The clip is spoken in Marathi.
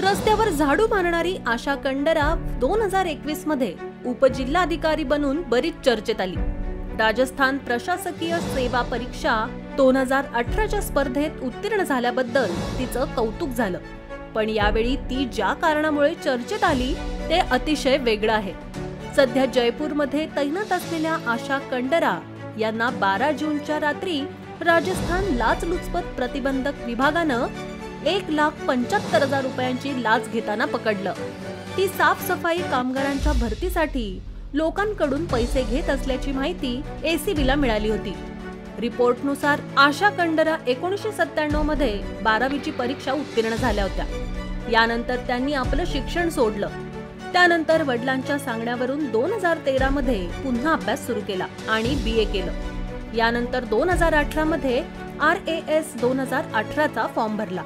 रस्त्यावर झाडू मारणारी आशा कंडरा 2021 मध्ये उपजिल्हाधिकारी बनून बरीच चर्चेत आली। राजस्थान प्रशासकीय सेवा परीक्षा 2018च्या स्पर्धेत उत्तीर्ण झाल्याबद्दल तिचं कौतुक झालं। पण यावेळी ती ज्या कारणामुळे चर्चेत आली ते अतिशय वेगळं आहे। सध्या जयपूरमध्ये तैनात असलेल्या आशा कंडरा यांना 12 जूनच्या रात्री राजस्थान लाचलुचपत प्रतिबंधक विभागानं 1,75,000 रुपयांची लाच घेताना पकडलं। ती साफसफाई कामगारांच्या भरतीसाठी लोकांकडून पैसे घेत असल्याची माहिती एसीबीला मिळाली होती। रिपोर्टनुसार आशा कंडरा 1997 मध्ये 12वीची परीक्षा उत्तीर्ण झाल्या होत्या। यानंतर त्यांनी आपलं शिक्षण सोडलं। त्यानंतर वडिलांच्या सांगण्यावरून 2013 मध्ये पुन्हा अभ्यास सुरू केला आणि बीए केलं। यानंतर 2018 मध्ये RAS 2018चा फॉर्म भरला।